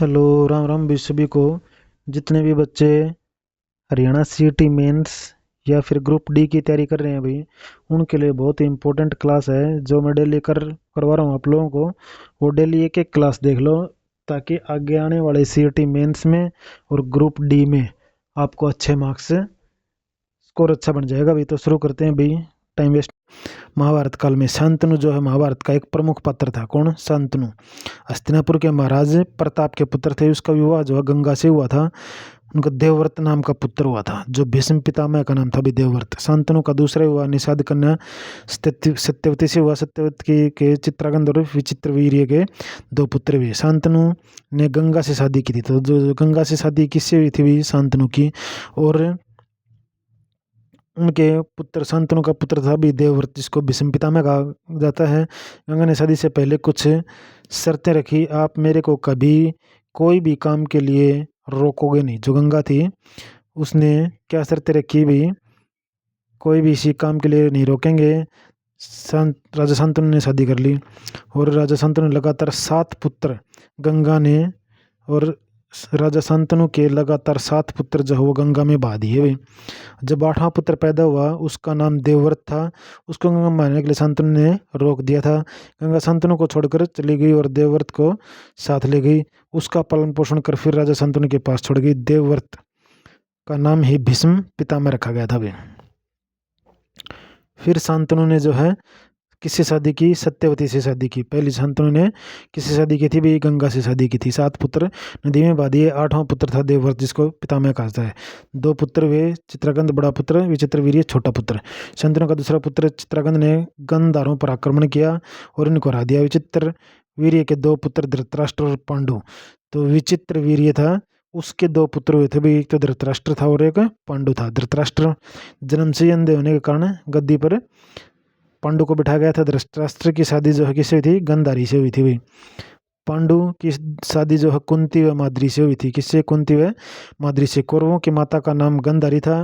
Hello, Ram Ram भी सभी को। जितने भी बच्चे हरियाणा सीईटी मेंस या फिर ग्रुप डी की तैयारी कर रहे हैं भाई, उनके लिए बहुत ही इम्पोर्टेंट क्लास है जो मैं डेली करवा रहा हूँ आप लोगों को। वो डेली एक एक क्लास देख लो ताकि आगे आने वाले सीईटी मेंस में और ग्रुप डी में आपको अच्छे मार्क्स से स्कोर अच्छा बन जाएगा भाई। तो शुरू करते हैं भाई, टाइम वेस्ट। महाभारत काल में शांतनु जो है महाभारत का एक प्रमुख पात्र था। कौन? शांतनु। हस्तिनापुर के महाराज प्रताप के पुत्र थे। उसका विवाह जो है गंगा से हुआ था। उनका देवव्रत नाम का पुत्र हुआ था, जो भीष्म पितामह का नाम था भी देवव्रत। शांतनु का दूसरा विवाह निषाद कन्या सत्यवती से हुआ। सत्यवती के चित्रांगद और विचित्र वीर्य के दो पुत्र हुए। शांतनु ने गंगा से शादी की थी। तो जो गंगा से शादी किससे हुई थी भी? शांतनु की। और उनके पुत्र शांतनु का पुत्र था भी देवव्रत, जिसको भीष्म पितामह कहा जाता है। गंगा ने शादी से पहले कुछ शर्तें रखी। आप मेरे को कभी कोई भी काम के लिए रोकोगे नहीं। जो गंगा थी उसने क्या शर्तें रखी भी? कोई भी इसी काम के लिए नहीं रोकेंगे। राजा शांतनु ने शादी कर ली और राजा शांतनु ने लगातार 7 पुत्र गंगा ने, और राजा शांतनु के लगातार 7 पुत्र जो है वो गंगा में बहा दिए वे। जब 8वां पुत्र पैदा हुआ उसका नाम देवव्रत था। उसको गंगा मारने के लिए शांतनु ने रोक दिया था। गंगा शांतनु को छोड़कर चली गई और देवव्रत को साथ ले गई। उसका पालन पोषण कर फिर राजा शांतनु के पास छोड़ गई। देवव्रत का नाम ही भीष्म पितामह रखा गया था वे। फिर शांतनु ने जो है किससे शादी की? सत्यवती से शादी की। पहली शांतनु ने किससे शादी की थी भी? गंगा से शादी की थी। 7 पुत्र नदी में बहा दिए। 8वां पुत्र था देवव्रत, जिसको पितामह कहा जाता है। 2 पुत्र वे चित्रांगद बड़ा पुत्र, विचित्र वीर्य छोटा पुत्र। शांतनु का दूसरा पुत्र चित्रांगद ने गंधारों पर आक्रमण किया और इनको हरा दिया। विचित्र वीर्य के 2 पुत्र धृतराष्ट्र और पांडु। तो विचित्र वीर्य था, उसके 2 पुत्र हुए थे भी, एक तो धृतराष्ट्र था और एक पांडु था। धृतराष्ट्र जन्म से ही अंधे होने के कारण गद्दी पर पांडु को बिठाया गया था। धृतराष्ट्र की शादी जो है किससे हुई थी? गांधारी से हुई थी भाई। पांडु की शादी जो है कुंती व माद्री से हुई थी। किससे? कुंती व माद्री से। कौरवों की माता का नाम गांधारी था।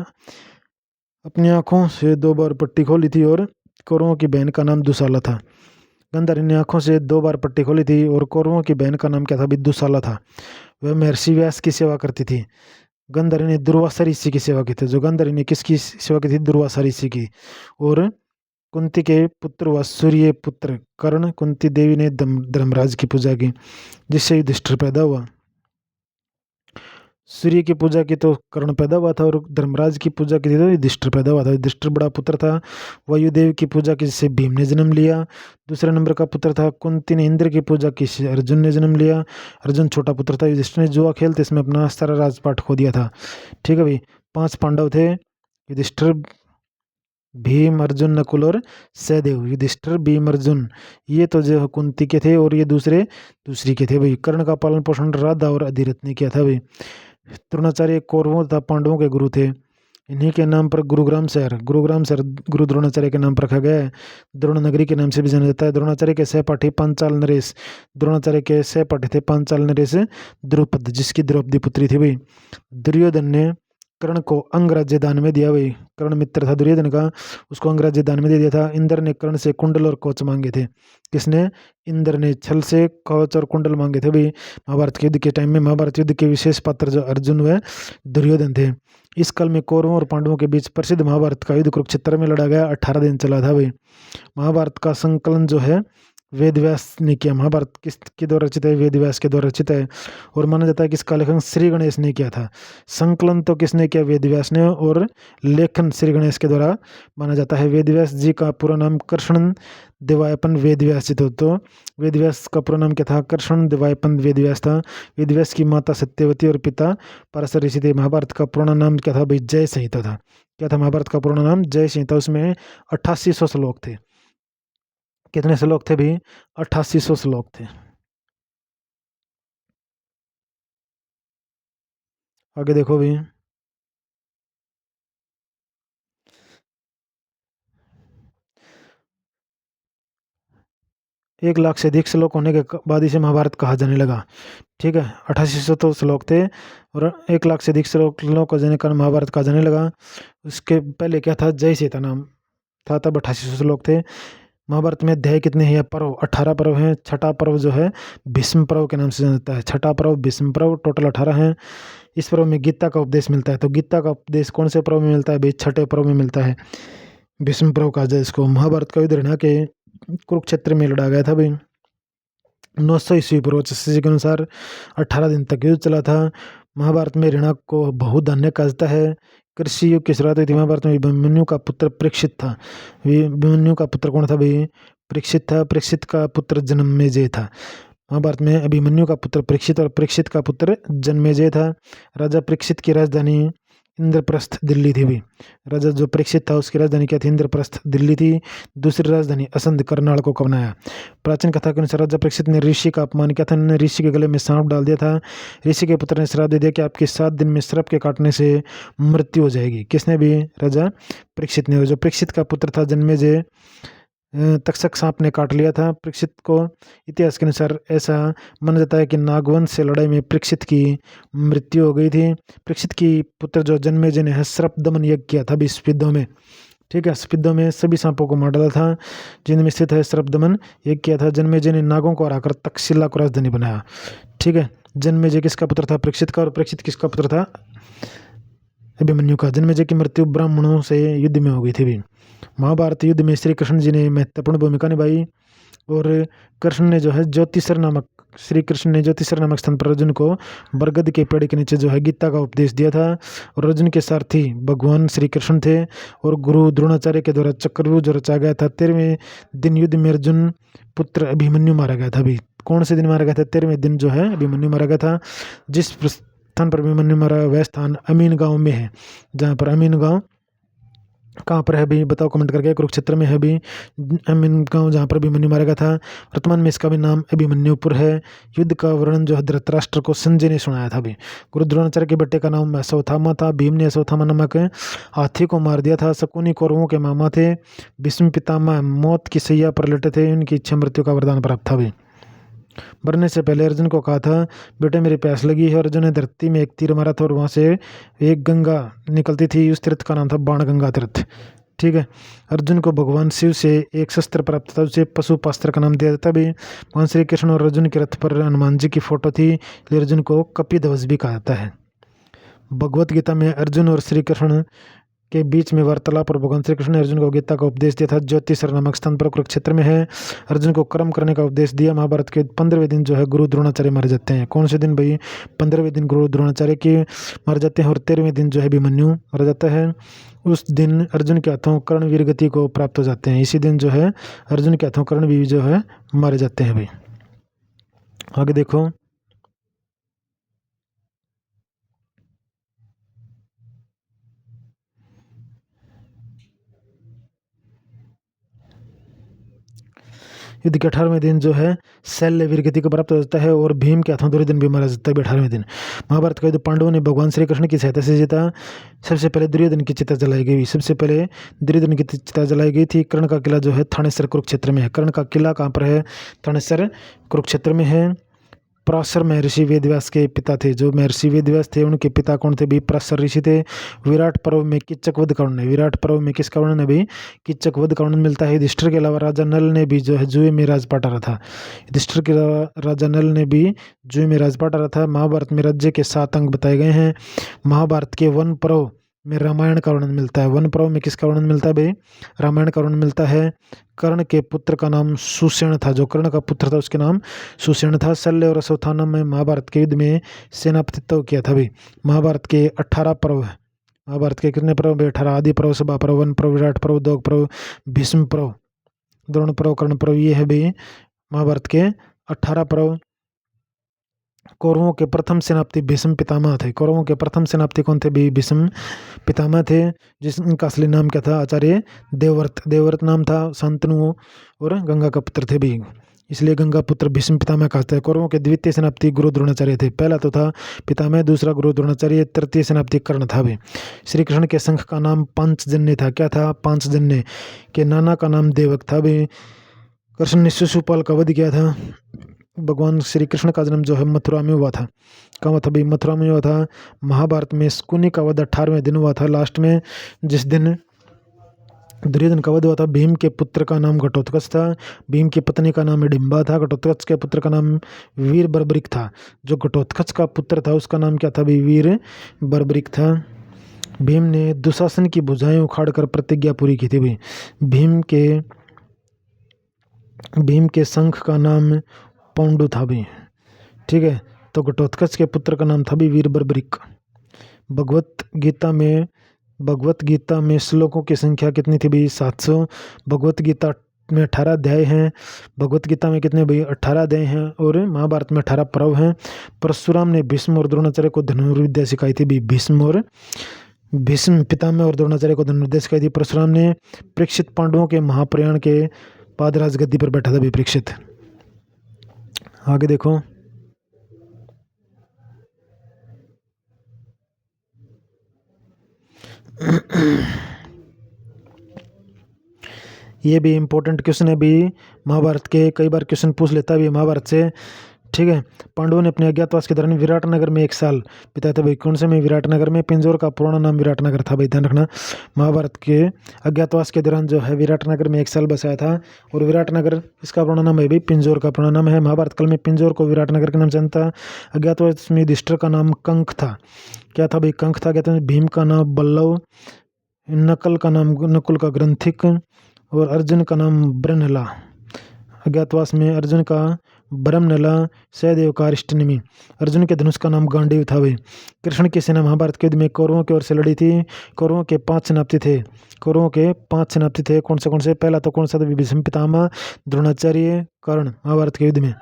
अपनी आंखों से 2 बार पट्टी खोली थी और कौरवों की बहन का नाम दुशाला था। गांधारी ने आंखों से 2 बार पट्टी खोली थी और कौरवों की बहन का नाम क्या था भी? दुशाला था। वह महर्षि व्यास की सेवा करती थी। गांधारी ने दुर्वासा ऋषि की सेवा की थी। जो गांधारी ने किसकी सेवा की थी? दुर्वासा ऋषि की। और कुंती के पुत्र व सूर्य पुत्र कर्ण, कुंती देवी ने धर्मराज की पूजा की, जिससे युधिष्ठिर पैदा हुआ। सूर्य की पूजा की तो कर्ण पैदा हुआ था और धर्मराज की पूजा की थी तो युधिष्ठिर पैदा हुआ था। युधिष्ठिर बड़ा पुत्र था। वायुदेव की पूजा की, जिससे भीम ने जन्म लिया। दूसरे नंबर का पुत्र था। कुंती ने इंद्र की पूजा की, अर्जुन ने जन्म लिया। अर्जुन छोटा पुत्र था। युधिष्ठिर ने जुआ खेलते इसमें अपना सारा राजपाट खो दिया था। ठीक है भाई। 5 पांडव थे: युधिष्ठिर, भीम, अर्जुन, नकुल और सहदेव। युधिष्ठिर, भीम, अर्जुन ये तो जो कुंती के थे और ये दूसरी के थे भाई। कर्ण का पालन पोषण राधा और अधिरथ ने किया था भाई। द्रोणाचार्य कौरवों तथा पांडवों के गुरु थे। इन्हीं के नाम पर गुरुग्राम शहर गुरु द्रोणाचार्य के नाम पर रखा गया है। द्रोण नगरी के नाम से भी जाना जाता है। द्रोणाचार्य के सहपाठी पांचाल नरेश। द्रोणाचार्य के सहपाठी थे पांचाल नरेश द्रुपद, जिसकी द्रौपदी पुत्री थी भाई। दुर्योधन ने कर्ण को अंगराज्य दान में दिया भाई। कर्ण मित्र था दुर्योधन का, उसको अंगराज्य दान में दे दिया था। इंद्र ने कर्ण से कुंडल और कवच मांगे थे। किसने? इंद्र ने छल से कवच और कुंडल मांगे थे भाई। महाभारत के युद्ध के टाइम में महाभारत युद्ध के विशेष पात्र जो अर्जुन व दुर्योधन थे। इस काल में कौरवों और पांडवों के बीच प्रसिद्ध महाभारत का युद्ध कुरुक्षेत्र में लड़ा गया। 18 दिन चला था भाई। महाभारत का संकलन जो है वेद व्यास ने किया। महाभारत किसके द्वारा रचित है? वेद व्यास के द्वारा रचित है और माना जाता है कि इसका लेखन श्री गणेश ने किया था। संकलन तो किसने किया? वेद व्यास ने, और लेखन श्री गणेश के द्वारा माना जाता है। वेद व्यास जी का पूरा नाम कृष्ण देवायपन वेद व्यास जी तो वेद व्यास का पूरा नाम क्या था? कृष्ण देवायपन वेद व्यास था। वेद व्यास की माता सत्यवती और पिता पराशर ऋषि थे। महाभारत का पुराना नाम क्या था भाई? जय संहिता था। क्या था महाभारत का पुराना नाम? जय संहिता। उसमें 8800 श्लोक थे। कितने श्लोक थे भी? 8800 श्लोक थे। आगे देखो भी। 1 लाख से अधिक श्लोक होने के बाद इसे महाभारत कहा जाने लगा। ठीक है, 8800 तो श्लोक थे और 1 लाख से अधिक श्लोक को जाने कारण महाभारत कहा जाने लगा। उसके पहले क्या था? जय सीता नाम था, तब 8800 श्लोक थे। महाभारत में अध्याय कितने हैं या पर्व? 18 पर्व हैं। छठा पर्व जो है भीष्म पर्व के नाम से जाना जाता है। छठा पर्व भीष्म पर्व, टोटल 18 हैं। इस पर्व में गीता का उपदेश मिलता है। तो गीता का उपदेश कौन से पर्व में मिलता है भाई? छठे पर्व में मिलता है। भीष्म पर्व कहा जाए इसको। महाभारत का युद्ध हरियाणा के कुरुक्षेत्र में लड़ा गया था भाई। 900 ईस्वी पूर्व के अनुसार 18 दिन तक युद्ध चला था। महाभारत में हरियाणा को बहुधान्य कहा जाता है। कृषि युग की शुरुआत हुई थी महाभारत में। अभिमन्यु का पुत्र परीक्षित था। अभिमन्यु का पुत्र कौन था भाई? परीक्षित था। परीक्षित का पुत्र जन्मेजय था। महाभारत में अभिमन्यु का पुत्र परीक्षित और परीक्षित का पुत्र जन्मेजय था। राजा परीक्षित की राजधानी इंद्रप्रस्थ दिल्ली थी भी। राजा जो परीक्षित था उसकी राजधानी क्या थी? इंद्रप्रस्थ दिल्ली थी। दूसरी राजधानी असंध करनाल को कब बनाया? प्राचीन कथा के अनुसार राजा परीक्षित ने ऋषि का अपमान किया था। उन्होंने ऋषि के गले में सांप डाल दिया था। ऋषि के पुत्र ने श्राप दे दिया कि आपके 7 दिन में सर्प के काटने से मृत्यु हो जाएगी। किसने भी? राजा परीक्षित ने। जो परीक्षित का पुत्र था जन्मेजय, तक्षक सांप ने काट लिया था परीक्षित को। इतिहास के अनुसार ऐसा माना जाता है कि नागवंश से लड़ाई में परीक्षित की मृत्यु हो गई थी। परीक्षित की पुत्र जो जन्मेजय ने सर्प दमन यज्ञ किया था स्पिद्धों में। ठीक है, स्पिद्धों में सभी सांपों को मार डाला था जिनमें स्थित है सर्प दमन यज्ञ किया था। जन्मेजय ने नागों को हराकर तक्षशिला को राजधानी बनाया। ठीक है, जन्मेजय किसका पुत्र था? परीक्षित का। और परीक्षित किसका पुत्र था? अभिमन्यु का। जन्मेजय की मृत्यु ब्राह्मणों से युद्ध में हो गई थी भी। महाभारत युद्ध में श्री कृष्ण जी ने महत्वपूर्ण भूमिका निभाई। और कृष्ण ने जो है श्री कृष्ण ने ज्योतिषर नामक स्थान पर अर्जुन को बरगद के पेड़ के नीचे जो है गीता का उपदेश दिया था। और अर्जुन के सारथी भगवान श्री कृष्ण थे। और गुरु द्रोणाचार्य के द्वारा चक्रव्यूह जो रचा गया था। 13वें दिन युद्ध में अर्जुन पुत्र अभिमन्यु मारा गया था। अभी कौन से दिन मारा गया था? 13वें दिन जो है अभिमन्यु मारा गया था। जिस स्थान पर अभिमन्यु मारा वह स्थान अमीन गांव में है। जहाँ पर अमीन गांव कहाँ पर है अभी बताओ कमेंट करके। कुरुक्षेत्र में है अभी अमीन गांव, जहाँ पर अभिमन्यु मारा गया था। वर्तमान में इसका भी नाम अभिमन्युपुर है। युद्ध का वर्णन जो है धृतराष्ट्र को संजय ने सुनाया था अभी। गुरु द्रोणाचार्य के बेटे का नाम अश्वत्थामा था। भीम ने अश्वत्थामा नामक हाथी को मार दिया था। शकुनी कौरवों के मामा थे। भीष्म पितामह मौत की सैया पर लेटे थे। उनकी इच्छा मृत्यु का वरदान प्राप्त था अभी। मरने से पहले अर्जुन को कहा था बेटे मेरी प्यास लगी है। अर्जुन ने धरती में एक तीर मारा था और वहाँ से एक गंगा निकलती थी। उस तीर्थ का नाम था बाण गंगा तीर्थ। ठीक है, अर्जुन को भगवान शिव से एक शस्त्र प्राप्त था, उसे पशुपास्त्र का नाम दिया जाता भी। भगवान श्री कृष्ण और अर्जुन के रथ पर हनुमान जी की फोटो थी, इसलिए अर्जुन को कपिध्वज भी कहा जाता है। भगवत गीता में अर्जुन और श्री कृष्ण के बीच में वार्तालाप और भगवान श्री कृष्ण ने अर्जुन को गीता का उपदेश दिया था। ज्योतिषर नामक स्थान पर कुरुक्षेत्र में है। अर्जुन को कर्म करने का उपदेश दिया। महाभारत के 15वें दिन जो है गुरु द्रोणाचार्य मारे जाते हैं। कौन से दिन भाई? 15वें दिन गुरु द्रोणाचार्य के मारे जाते हैं। और 13वें दिन जो है अभिमन्यु मारा जाता है। उस दिन अर्जुन के हाथों कर्णवीर गति को प्राप्त हो जाते हैं। इसी दिन जो है अर्जुन के हाथों कर्णवीर जो है मारे जाते हैं भाई। आगे देखो, युद्ध के 18वें दिन जो है शैल्य वीरगति को प्राप्त हो जाता है। और भीम के हाथों दुर्योधन भी मारा जाता है 18वें दिन। महाभारत का युद्ध पांडवों ने भगवान श्री कृष्ण की सहायता से जीता। सबसे पहले दुर्योधन की चिता जलाई गई। चिता जलाई गई थी। कर्ण का किला जो है थानेसर कुरुक्षेत्र में है। कर्ण का किला कहाँ पर है? थानेसर कुरुक्षेत्र में है। पराशर महर्षि वेदव्यास के पिता थे। जो महर्षि वेदव्यास थे उनके पिता कौन थे भी? पराशर ऋषि थे। विराट पर्व में किच्चक वध का वर्णन है। विराट पर्व में किसका वर्णन है भी? किच्चक वध का वर्णन मिलता है। युधिष्ठिर के अलावा राजा नल ने भी जो है जुए में राजपाट रहा था। युधिष्ठिर के अलावा राजा नल ने भी जुए में राजपाट रहा था। महाभारत में राज्य के 7 अंग बताए गए हैं। महाभारत के वन पर्व में रामायण का वर्णन मिलता है। वन पर्व में किसका वर्णन मिलता है भाई? रामायण का वर्णन मिलता है। कर्ण के पुत्र का नाम सुषेण था। जो कर्ण का पुत्र था उसके नाम सुषेण था। शल्य और अश्वत्थामा में महाभारत के युद्ध में सेनापतित्व किया था भाई। महाभारत के 18 पर्व है। महाभारत के कितने पर्व भाई? 18। आदि पर्व, सभा पर्व, वन पर्व, विराट पर्व, दौग पर्व, भीष्म पर्व, द्रोण पर्व, कर्ण पर्व, ये है भाई महाभारत के 18 पर्व। कौरवों के प्रथम सेनापति भीष्म पितामह थे। कौरवों के प्रथम सेनापति कौन थे भी? भीष्म पितामह थे। जिनका असली नाम क्या था? आचार्य देवव्रत। देवव्रत नाम था। शांतनु और गंगा का पुत्र थे भी, इसलिए गंगा पुत्र भीष्म पितामह कहते हैं। कौरवों के द्वितीय सेनापति गुरु द्रोणाचार्य थे। पहला तो था पितामह, दूसरा गुरु द्रोणाचार्य, तृतीय सेनापति कर्ण था भी। श्री कृष्ण के शंख का नाम पांचजन्य था। क्या था? पांचजन्य। के नाना का नाम देवक था भी। कृष्ण ने शिशुपाल का वध किया था। भगवान श्री कृष्ण का जन्म जो है मथुरा में हुआ था। कहाँ था भाई? मथुरा में हुआ था। महाभारत में शकुनी का वध 18वें दिन हुआ था लास्ट में, जिस दिन दुर्योधन का वध हुआ था। भीम के पुत्र का नाम घटोत्कच था। भीम की पत्नी का नाम हिडिंबा था। घटोत्कच के पुत्र का नाम वीर बर्बरिक था। जो घटोत्कच का पुत्र था उसका नाम क्या था भी? वीर बर्बरिक था। भीम ने दुशासन की भुजाएं उखाड़कर प्रतिज्ञा पूरी की थी भाई। भीम के शंख का नाम पांडु था भी। ठीक है, तो घटोत्कच के पुत्र का नाम था भी वीर बर्बरिक। भगवत गीता में श्लोकों की संख्या कितनी थी भाई? 700। भगवत गीता में 18 अध्याय हैं। भगवत गीता में कितने भाई? 18 अध्याय हैं। और महाभारत में 18 पर्व हैं। परशुराम ने भीष्म और द्रोणाचार्य को धनुर्विद्या सिखाई थी भी। भीष्म पितामह और द्रोणाचार्य को धनुर्विद्या सिखाई थी। परशुराम ने परीक्षित पांडवों के महाप्रयाण के बाद राजगद्दी पर बैठा था भी परीक्षित। आगे देखो। ये भी इम्पोर्टेंट क्वेश्चन है भी, महाभारत के कई बार क्वेश्चन पूछ लेता भी महाभारत से। ठीक है, पांडवों ने अपने अज्ञातवास के दौरान विराटनगर में 1 साल बिताया था भाई। कौन से में? विराटनगर में। पिंजौर का पुराना नाम विराटनगर था भाई, ध्यान रखना। महाभारत के अज्ञातवास के दौरान जो है विराटनगर में 1 साल बसाया था। और विराटनगर इसका पुराना नाम है भाई पिंजौर का पुराना नाम है। महाभारत काल में पिंजौर को विराटनगर के नाम से जानता। अज्ञातवास में युधिष्ठिर का नाम कंक था। क्या था भाई? कंक था। कहते हैं भीम का नाम बल्लव, नकुल का ग्रंथिक और अर्जुन का नाम ब्रह्मनला। अज्ञातवास में अर्जुन का ब्रह्मनला, सहदेव का अरिष्टनेमी। अर्जुन के धनुष का नाम गांडीव था भाई। कृष्ण की सेना महाभारत के युद्ध में कौरवों की ओर से लड़ी थी। कौरवों के 5 सेनापति थे। कौन से? पहला तो कौन सा था? भीष्म पितामह, द्रोणाचार्य, कर्ण। महाभारत के युद्ध में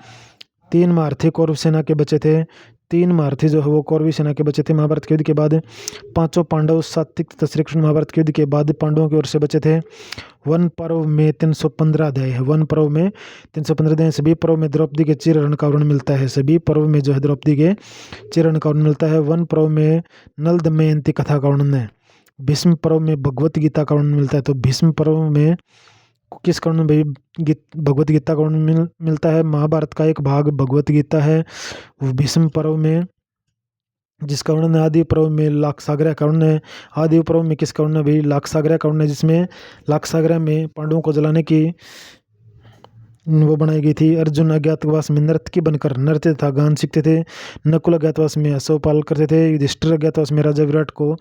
3 महारथी कौरव सेना के बचे थे। 3 महारथी जो है वो कौरवी सेना के बचे थे महाभारत के युद्ध के बाद। 5 पांडव, सात्विक तथा श्री कृष्ण महाभारत के युद्ध के बाद पांडवों की ओर से बचे थे। वन पर्व में 315 अध्याय है। वन पर्व में 315 अध्याय। सभी पर्व में द्रौपदी के चिरहरण का वर्णन मिलता है। सभी पर्व में जो है द्रौपदी के चिरहरण का वर्णन मिलता है। वन पर्व में नल दमयंती कथा का वर्णन है। भीष्म पर्व में भगवत गीता का वर्णन मिलता है। तो भीष्म पर्व में किस कारण भाई भगवत गीता का वर्णन मिलता है? महाभारत का एक भाग भगवत गीता है। भीष्म पर्व में जिसका वर्णन है आदि पर्व में लाक्षागृह का वर्णन है। आदि पर्व में किसका वर्णन है भाई? लाक्षागृह का वर्णन है, जिसमें लाक्षागृह में पांडवों को जलाने की वो बनाई गई थी। अर्जुन अज्ञातवास में नर्तकी बनकर नृत्य तथा गान सीखते थे। नकुल अज्ञातवास में अश्वपाल करते थे। युधिष्ठिर अज्ञातवास में राजा विराट को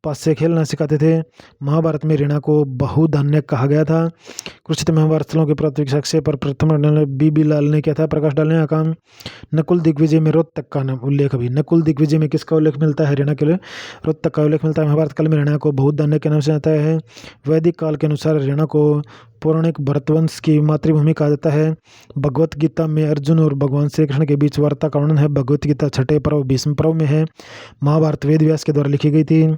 पास से खेलना सिखाते थे। महाभारत में ऋणा को बहुधान्य कहा गया था। कुरुक्षेत्र महाभारत स्थलों के प्राथमिक साक्ष्य पर प्रथम बीबी लाल ने किया था प्रकाश डालने का काम। नकुल दिग्विजय में रोहतक का नाम उल्लेख भी। नकुल दिग्विजय में किसका उल्लेख मिलता है? ऋणा के लिए रोहतक का उल्लेख मिलता है। महाभारत काल में ऋणा को बहुधान्य के नाम से आता है। वैदिक काल के अनुसार ऋणा को पौराणिक भरतवंश की मातृभूमि कहा जाता है। भगवत गीता में अर्जुन और भगवान श्री कृष्ण के बीच वार्ता का वर्णन है। भगवत गीता 6ठे पर्व भीष्म पर्व में है। महाभारत वेद व्यास के द्वारा लिखी गई थी।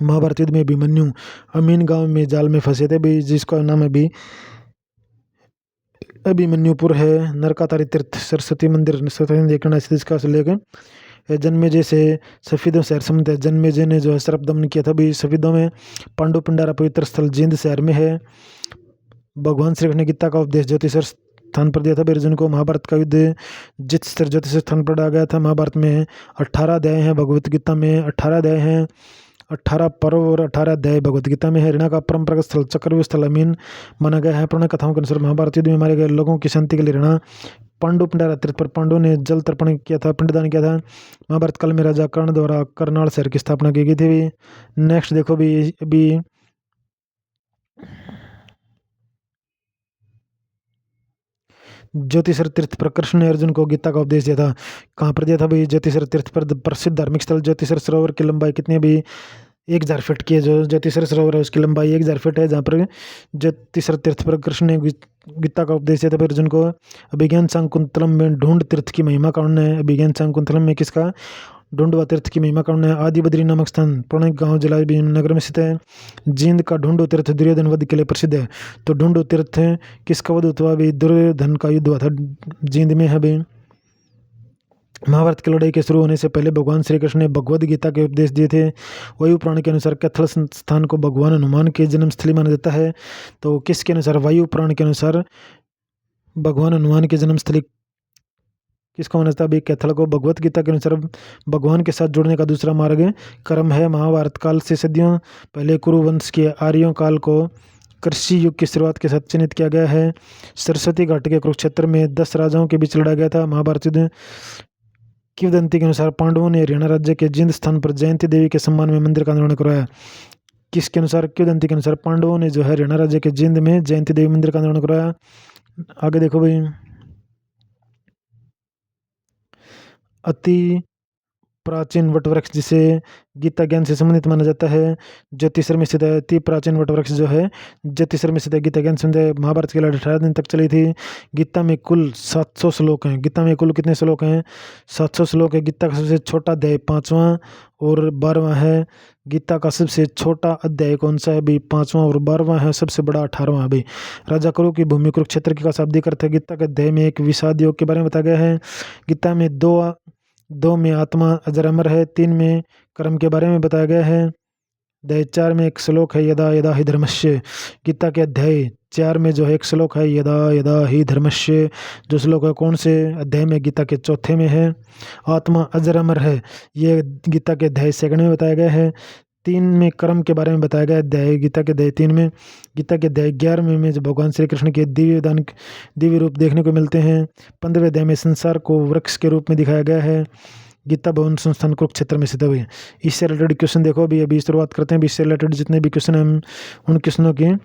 महाभारत युद्ध में अभिमन्यु अमीन गांव में जाल में फंसे थे भी, जिसका नाम अभी अभिमन्युपुर है। नरकातारी तीर्थ सरस्वती मंदिर देखना इसका उल्लेख जन्मेजय से सफेदों शहर संबंध है। जन्मेजय ने जो है सर्प दमन किया था भी सफेदों में। पांडु पिंडारा पवित्र स्थल जींद शहर में है। भगवान श्री कृष्ण ने गीता का उपदेश ज्योतिषर स्थान पर दिया था अर्जुन को। महाभारत का युद्ध जितस्तर ज्योतिष स्थान पर डाला गया था। महाभारत में 18 अध्याय हैं। भगवत गीता में 18 अध्याय हैं। 18 पर्व और 18 अध्याय भगवत गीता में है। ऋणा का परंपरागत स्थल चक्रव्यूह स्थल अमीन माना गया है। पुरानी कथाओं के अनुसार महाभारत युद्ध में मारे गए लोगों की शांति के लिए ऋणा पांडु पिंडारा तीर्थ पर पांडवों ने जल तर्पण किया था, पिंडदान किया था। महाभारत काल में राजा कर्ण द्वारा करनाल शहर की स्थापना की गई थी। नेक्स्ट देखो भी अभी ज्योतिषर तीर्थ पर कृष्ण ने अर्जुन को गीता का उपदेश दिया था। कहाँ पर दिया था भाई? ज्योतिषर तीर्थ पर। प्रसिद्ध धार्मिक स्थल ज्योतिषर सरोवर की लंबाई कितनी है भाई? 1000 फीट की है। जो ज्योतिषर सरोवर है उसकी लंबाई 1000 फीट है, जहाँ पर ज्योतिषर तीर्थ पर कृष्ण ने गीता का उपदेश दिया था अर्जुन को। अभिज्ञान शाकुंतलम में ढूंढ तीर्थ की महिमा का वर्णन है। अभिज्ञान शाकुंतलम में किसका? ढूंढवा तीर्थ की महिमा का वर्णन है। आदि बद्री नामक स्थान पौराणिक गांव जिला नगर में स्थित है। जींद का ढूंढो तीर्थ दुर्योधन वध के लिए प्रसिद्ध है। तो ढूंढो तीर्थ किसका वध हुआ भाई? दुर्योधन का युद्ध हुआ था, जींद में है भाई। महाभारत की लड़ाई के शुरू होने से पहले भगवान श्री कृष्ण ने भगवद गीता के उपदेश दिए थे। वायु पुराण के अनुसार कैथल स्थान को भगवान हनुमान की जन्मस्थली माना जाता है। तो किसके अनुसार? वायु पुराण के अनुसार भगवान हनुमान की जन्मस्थली किसको माना जाता है? अभी कैथल को भगवत गीता के अनुसार भगवान के साथ जुड़ने का दूसरा मार्ग कर्म है। महाभारत काल से सदियों पहले कुरु वंश के आर्यों काल को कृषि युग की शुरुआत के साथ चिन्हित किया गया है। सरस्वती घाटी के कुरुक्षेत्र में 10 राजाओं के बीच लड़ा गया था। महाभारत युद्ध किंवदंती के अनुसार पांडवों ने हरियाणा राज्य के जिंद स्थान पर जयंती देवी के सम्मान में मंदिर का निर्माण करवाया। किसके अनुसार? किंवदंती के अनुसार पांडवों ने जो है हरियाणा राज्य के जिंद में जयंती देवी मंदिर का निर्माण करवाया। आगे देखो भाई, अति प्राचीन वटवृक्ष जिसे गीता ज्ञान से संबंधित माना जाता है ज्योतिषर में स्थित है। अति प्राचीन वटवृक्ष जो है ज्योतिषर में स्थित है। गीता ज्ञान संबंधित है। महाभारत की लड़ाई 18 दिन तक चली थी। गीता में कुल 700 श्लोक हैं। गीता में कुल कितने श्लोक हैं? 700 श्लोक है। गीता का सबसे छोटा अध्याय 5वां और 12वां है। गीता का सबसे छोटा अध्याय कौन सा है भी? 5वां और 12वां है। सबसे बड़ा 18वां भी। राजा कुरु की भूमि कुरुक्षेत्र की का शाब्दिक अर्थ है। गीता के अध्याय में एक विषाद योग के बारे में बताया गया है। गीता में दो में आत्मा अजर अमर है। 3 में कर्म के बारे में बताया गया है। अध्याय 4 में एक श्लोक है यदा यदा ही धर्मस्य। गीता के अध्याय 4 में जो है एक श्लोक है यदा यदा ही धर्मस्य। जो श्लोक है कौन से अध्याय में? गीता के 4थे में है। आत्मा अजर अमर है, ये गीता के अध्याय 2 में बताया गया है। 3 में कर्म के बारे में बताया गया अध्याय गीता के अध्याय 3 में। गीता के अध्याय 11 में जो भगवान श्री कृष्ण के दिव्य रूप देखने को मिलते हैं। 15वें अध्याय में संसार को वृक्ष के रूप में दिखाया गया है। गीता भवन संस्थान कुरुक्षेत्र में स्थित हुई। इससे रिलेटेड क्वेश्चन देखो अभी शुरुआत करते हैं। इससे रिलेटेड जितने भी क्वेश्चन हम उन क्वेश्चनों की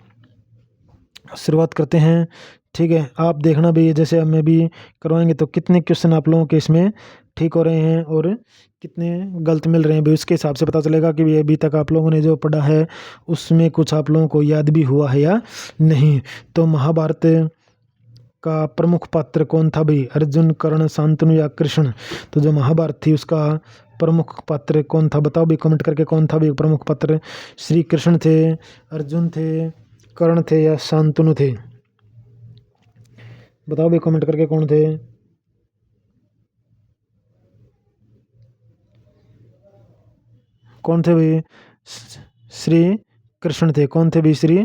शुरुआत करते हैं। ठीक है, आप देखना भी जैसे हमें भी करवाएंगे तो कितने क्वेश्चन आप लोगों के इसमें ठीक हो रहे हैं और कितने गलत मिल रहे हैं भी, उसके हिसाब से पता चलेगा कि अभी तक आप लोगों ने जो पढ़ा है उसमें कुछ आप लोगों को याद भी हुआ है या नहीं। तो महाभारत का प्रमुख पात्र कौन था भाई? अर्जुन, कर्ण, शांतनु या कृष्ण? तो जो महाभारत थी उसका प्रमुख पात्र कौन था? बताओ भी कमेंट करके कौन था भी प्रमुख पात्र? श्री कृष्ण थे, अर्जुन थे, कर्ण थे या शांतनु थे? बताओ भी कमेंट करके कौन थे? कौन थे भाई? श्री कृष्ण थे। कौन थे भाई? श्री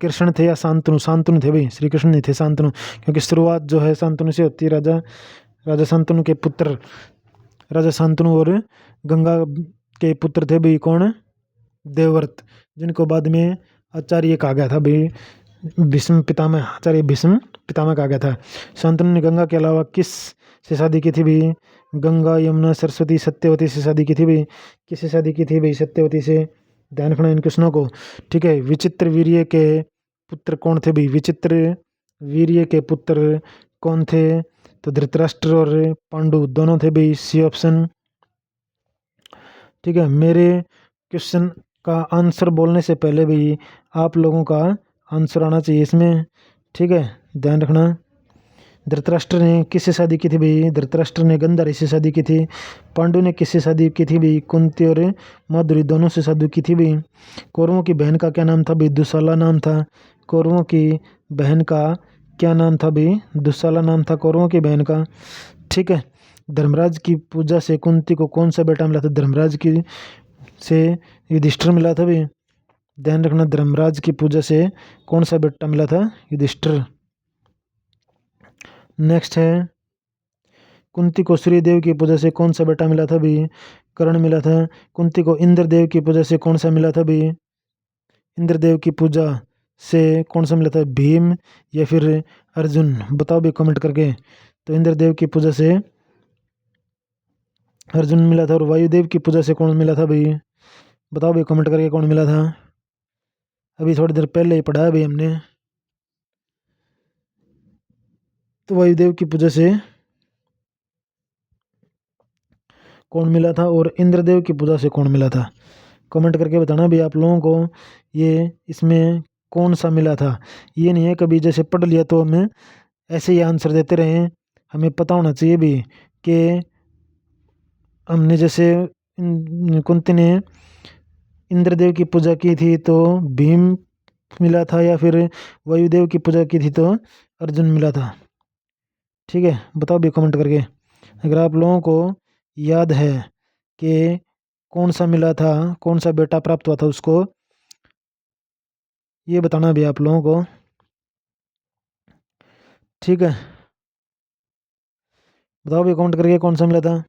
कृष्ण थे या शांतनु? शांतनु थे भाई, श्री कृष्ण नहीं थे, शांतनु। क्योंकि शुरुआत जो है शांतनु से होती है। राजा शांतनु के पुत्र राजा शांतनु और गंगा के पुत्र थे भाई कौन? देवव्रत, जिनको बाद में आचार्य कहा गया था भाई, भीष्म पितामह, आचार्य भीष्म पितामह कहा गया था। शांतनु ने गंगा के अलावा किस से शादी की थी भाई? गंगा, यमुना, सरस्वती, सत्यवती से शादी की थी भाई। किससे शादी की थी भाई? सत्यवती से। ध्यान रखना इन कृष्णों को। ठीक है, विचित्र वीर्य के पुत्र कौन थे भाई? विचित्र वीर्य के पुत्र कौन थे? तो धृतराष्ट्र और पांडु दोनों थे भाई, सी ऑप्शन। ठीक है, मेरे क्वेश्चन का आंसर बोलने से पहले भी आप लोगों का आंसर आना चाहिए इसमें। ठीक है, ध्यान रखना। धृतराष्ट्र ने किससे शादी की थी भाई? धृतराष्ट्र ने गांधारी से शादी की थी। पांडु ने किससे शादी की थी भाई? कुंती और माधुरी दोनों से शादी की थी भाई। कौरवों की बहन का क्या नाम था भाई? दुशाला नाम था। कौरवों की बहन का क्या नाम था भाई? दुशाला नाम था कौरवों की बहन का। ठीक है, धर्मराज की पूजा से कुंती को कौन सा बेटा मिला था? धर्मराज की से युधिष्ठिर मिला था भाई। ध्यान रखना, धर्मराज की पूजा से कौन सा बेटा मिला था? युधिष्ठिर। नेक्स्ट है, कुंती को सूर्यदेव की पूजा से कौन सा बेटा मिला था भाई? कर्ण मिला था। कुंती को इंद्रदेव की पूजा से कौन सा मिला था भाई? इंद्रदेव की पूजा से कौन सा मिला था? भीम या फिर अर्जुन? बताओ भी कमेंट करके। तो इंद्रदेव की पूजा से अर्जुन मिला था। और वायुदेव की पूजा से कौन मिला था भाई? बताओ भी कमेंट करके कौन मिला था? अभी थोड़ी देर पहले ही पढ़ा है भाई हमने। तो वायुदेव की पूजा से कौन मिला था और इंद्रदेव की पूजा से कौन मिला था? कमेंट करके बताना भी आप लोगों को ये इसमें कौन सा मिला था। ये नहीं है कभी जैसे पढ़ लिया तो हमें ऐसे ही आंसर देते रहें। हमें पता होना चाहिए भी कि हमने जैसे कुंती ने इंद्रदेव की पूजा की थी तो भीम मिला था, या फिर वायुदेव की पूजा की थी तो अर्जुन मिला था। ठीक है, बताओ भी कमेंट करके अगर आप लोगों को याद है कि कौन सा मिला था, कौन सा बेटा प्राप्त हुआ था उसको, ये बताना भी आप लोगों को। ठीक है, बताओ भाई काउंट करके कौन सा मिला था।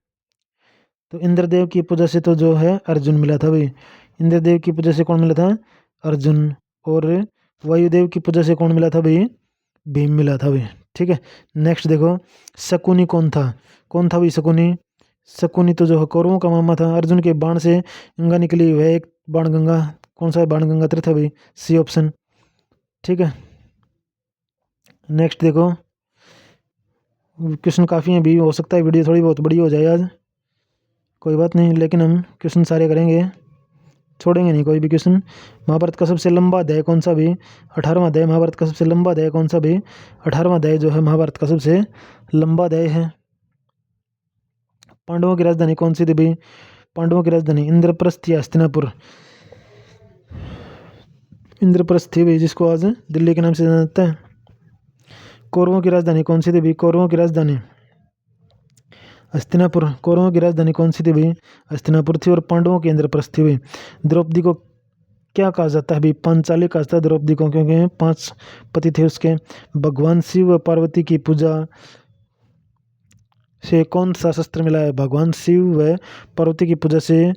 तो इंद्रदेव की पूजा से तो जो है अर्जुन मिला था भाई, इंद्रदेव की पूजा से कौन मिला था, अर्जुन। और वायुदेव की पूजा से कौन मिला था भाई, भीम मिला था भाई। ठीक है, नेक्स्ट देखो, शकुनी कौन था भाई शकुनी। शकुनी तो जो है कौरवों का मामा था, अर्जुन के बाण से गंगा निकली, वह एक बाण गंगा, कौन सा बाण गंगा तीर्थ है भाई, सी ऑप्शन। ठीक है, नेक्स्ट देखो, क्वेश्चन काफ़ी हैं भी, हो सकता है वीडियो थोड़ी बहुत बड़ी हो जाए आज, कोई बात नहीं, लेकिन हम क्वेश्चन सारे करेंगे, छोड़ेंगे नहीं कोई भी क्वेश्चन। महाभारत का सबसे लंबा अध्याय कौन सा भी, 18वां अध्याय महाभारत का सबसे लंबा अध्याय कौन सा भी, 18वां अध्याय जो है महाभारत का सबसे लंबा अध्याय है। पांडवों की राजधानी कौन सी थी भाई, पांडवों की राजधानी इंद्रप्रस्थ या हस्तिनापुर, इंद्रप्रस्थ थी भाई, जिसको आज दिल्ली के नाम से जाना जाता है। कौरवों की राजधानी कौन सी थी भाई, कौरवों की राजधानी हस्तिनापुर, कौरवों की राजधानी कौन सी थी भाई, हस्तिनापुर थी, और पांडवों की इंद्रप्रस्थ थी भाई। द्रौपदी को क्या कहा जाता है भाई, पांचाली कहा जाता है द्रौपदी को, क्योंकि 5 पति थे उसके। भगवान शिव व पार्वती की पूजा से कौन सा शस्त्र मिला है, भगवान शिव व पार्वती की पूजा से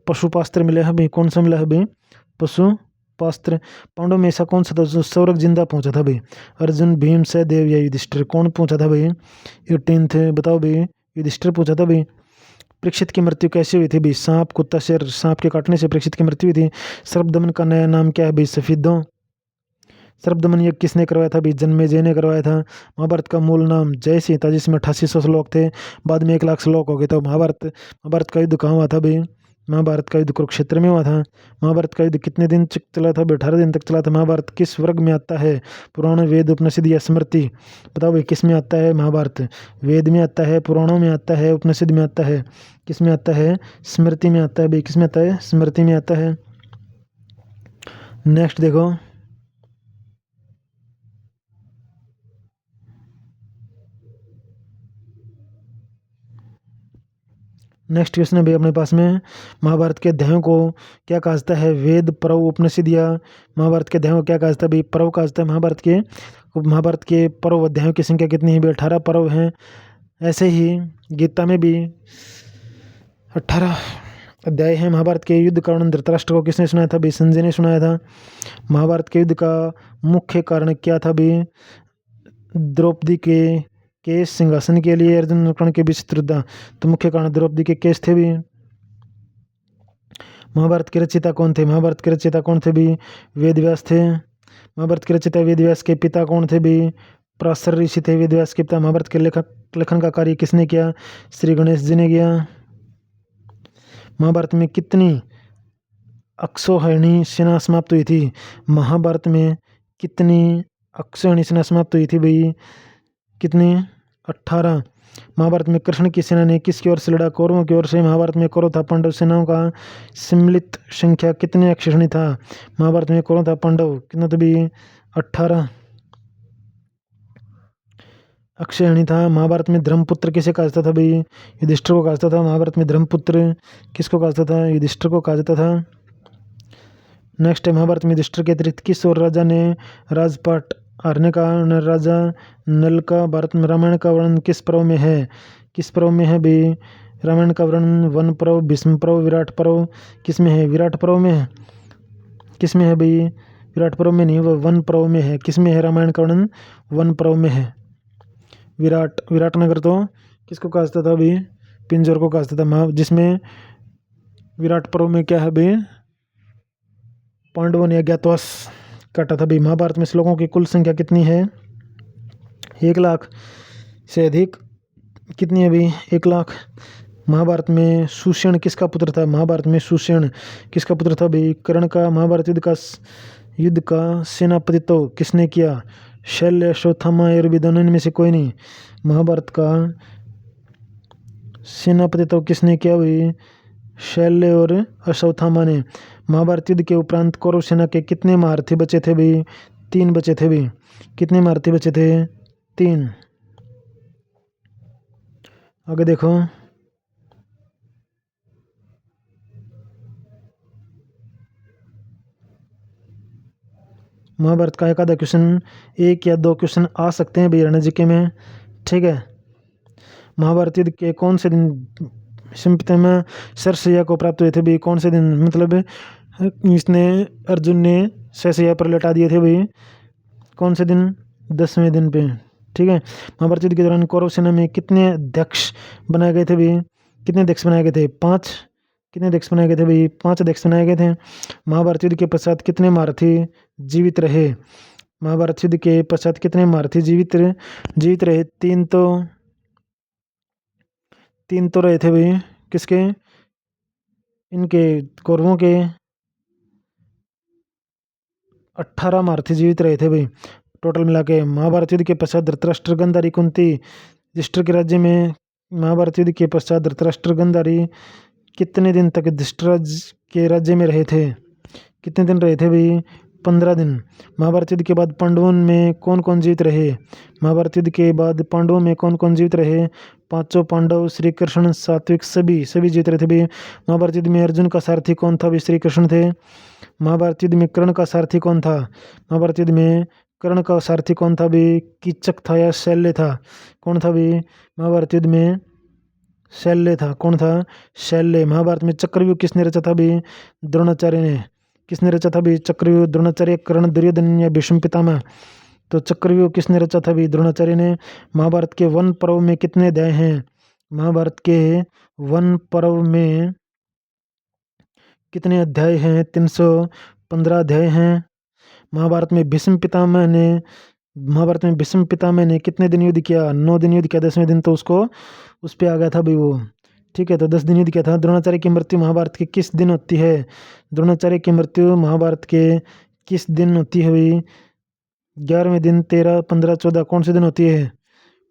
पशुपास्त्र मिला है भाई, कौन सा मिला है भाई, पशुपास्त्र। पांडवों में ऐसा कौन सा था जो स्वर्ग जिंदा पहुंचा था भाई, अर्जुन, भीम, सहदेव या युधिष्ठिर, कौन पहुंचा था भाई, 18th बताओ भाई, युधिष्ठिर पूछा था भाई। परीक्षित की मृत्यु कैसे हुई थी भाई, सांप, कुत्ता, शेर, सांप के काटने से परीक्षित की मृत्यु हुई थी। सर्पदमन का नया नाम क्या है भाई, सफेदों। सर्पदमन यज्ञ किसने करवाया था भाई, जन्मेजय ने करवाया था। महाभारत का मूल नाम जयसिंह था, जिसमें 8800 श्लोक थे, बाद में 1 लाख श्लोक हो गए। तो महाभारत का युद्ध कहाँ हुआ था भाई, महाभारत का युद्ध कुरुक्षेत्र में हुआ था। महाभारत का युद्ध कितने दिन तक चला था भाई, 18 दिन तक चला था। महाभारत किस वर्ग में आता है, पुराण, वेद, उपनिषद या स्मृति, बताओ भाई किस में आता है महाभारत, वेद में आता है, पुराणों में आता है, उपनिषद में आता है, किस में आता है, स्मृति में आता है भाई, किस में आता है, स्मृति में आता है। नेक्स्ट देखो, नेक्स्ट क्वेश्चन है भाई अपने पास में, महाभारत के अध्यायों को क्या कहा जाता है, वेद, पर्व, उपनिषद या। महाभारत के अध्यायों को क्या कहा जाता है भाई, पर्व कहा जाता है। महाभारत के पर्व अध्यायों की संख्या कितनी है भाई, 18 पर्व हैं। ऐसे ही गीता में भी 18 अध्याय हैं। महाभारत के युद्ध का वर्णन धृतराष्ट्र को किसने सुनाया था भाई, संजय ने सुनाया था। महाभारत के युद्ध का मुख्य कारण क्या था भाई, द्रौपदी के सिंहासन के लिए अर्जुन और कर्ण के बीच शत्रुता, तो मुख्य कारण द्रौपदी के केस थे भी। महाभारत के रचयिता कौन थे, महाभारत के रचयिता कौन थे भी, वेद व्यास थे। महाभारत के रचयिता वेद व्यास के पिता कौन थे भी, पराशर ऋषि थे वेद व्यास के पिता। महाभारत के लेखन का कार्य किसने किया, श्री गणेश जी ने किया। महाभारत में कितनी अक्षौहिणी सेना समाप्त हुई थी, महाभारत में कितनी अक्षौहिणी सेना समाप्त हुई थी भाई, कितनी, 18। महाभारत में कृष्ण की सेना ने किसकी ओर से लड़ा, कौरवों की ओर से। महाभारत में कौरव था पांडव सेनाओं का सम्मिलित संख्या कितने अक्षौहिणी था, महाभारत में कौरव था पांडव कितना तो भी 18 अक्षौहिणी था। महाभारत में धर्मपुत्र किसे कहा जाता था भाई, युधिष्ठिर को कहा जाता था। महाभारत में धर्मपुत्र किसको कहा जाता था, युधिष्ठिर को कहा जाता था। नेक्स्ट है, महाभारत में युधिष्ठिर के अतिरिक्त किस और राजा ने राजपाट हारने का राजा नल का भारत में रामायण का वर्णन किस पर्व में है, किस पर्व में है भाई, रामायण का वर्णन वन पर्व, भीष्म पर्व, विराट पर्व, किस में है, विराट पर्व में है, किस में है भाई, विराट पर्व में नहीं, वह वन पर्व में है। किस में है रामायण का वर्णन, वन पर्व में है। विराट नगर तो किसको कहा जाता था भाई, पिंजौर को कहा जाता था, जिसमें विराट पर्व में क्या है भाई, पांडवों ने अज्ञातवास काटा था भाई। महाभारत में श्लोकों की कुल संख्या कितनी है, 1 लाख से अधिक, कितनी है भाई, 1 लाख। महाभारत में सुषेण किसका पुत्र था, महाभारत में सुषेण किसका पुत्र था भाई, कर्ण का। महाभारत युद्ध का सेनापतित्व किसने किया, शल्य, अश्वत्थामा, दोनों इनमें से कोई नहीं। महाभारत का सेनापतित्व किसने किया भाई, शल्य और अश्वत्थामा ने। महाभारत युद्ध के उपरांत कौरव सेना के कितने महारथी बचे थे भाई, 3 बचे थे भाई। कितने महारथी बचे थे, 3। आगे देखो, महाभारत का एक आधा क्वेश्चन, 1 या 2 क्वेश्चन आ सकते हैं भाई रणजी के में, ठीक है। महाभारत युद्ध के कौन से दिन भीष्म पितामह सरसैया को प्राप्त हुए थे भाई? कौन से दिन, मतलब इसने अर्जुन ने सरसैया पर लौटा दिए थे भाई? कौन से दिन? 10वें दिन पे। ठीक है। महाभारत युद्ध के दौरान कौरव सेना में कितने अध्यक्ष बनाए गए थे भाई? कितने अध्यक्ष बनाए गए थे? 5। कितने अध्यक्ष बनाए गए थे भाई? 5 अध्यक्ष बनाए गए थे। महाभारत युद्ध के पश्चात कितने महारथी जीवित रहे? महाभारत युद्ध के पश्चात कितने महारथी जीवित रहे? 3 तो रहे थे भाई। किसके? इनके कौरवों के 18 महारथी जीवित रहे थे भाई टोटल मिला के। महाभारत युद्ध के पश्चात धृतराष्ट्र गांधारी कुंती युधिष्ठिर के राज्य में, महाभारत युद्ध के पश्चात धृतराष्ट्र गांधारी कितने दिन तक युधिष्ठिर के राज्य में रहे थे? कितने दिन रहे थे भाई? 15 दिन। महाभारत युद्ध के बाद पांडवों में कौन कौन जीवित रहे? महाभारत युद्ध के बाद पांडवों में कौन कौन जीवित रहे? 5 पांडव, श्री कृष्ण, सात्विक, सभी जीवित रहे थे भाई। महाभारत युद्ध में अर्जुन का सारथी कौन था भाई? श्री कृष्ण थे। महाभारत युद्ध में कर्ण का सारथी कौन था? महाभारत युद्ध में कर्ण का सारथी कौन था भाई? कीचक था या शैल्य था? कौन था भाई? महाभारत युद्ध में शैल्य था। कौन था? शैल्य। महाभारत में चक्रव्यूह किसने रचा था भाई? द्रोणाचार्य ने। किसने रचा था भाई चक्रव्यूह? द्रोणाचार्य, कर्ण, दुर्योधन या भीष्म पितामह? तो चक्रव्यूह किसने रचा था भाई? द्रोणाचार्य ने। महाभारत के वन पर्व में कितने अध्याय हैं? महाभारत के वन पर्व में कितने अध्याय हैं? 315 अध्याय हैं। महाभारत में भीष्म पितामह ने कितने दिन युद्ध किया? 9 दिन युद्ध किया। 10वें दिन तो उसको उस पर आ गया था भाई वो। ठीक है, तो 10 दिन युद्ध किया था। द्रोणाचार्य की मृत्यु महाभारत के किस दिन होती है? द्रोणाचार्य की मृत्यु महाभारत के किस दिन होती है भाई? 11वें दिन, 13, 15, 14 कौन से दिन होती है?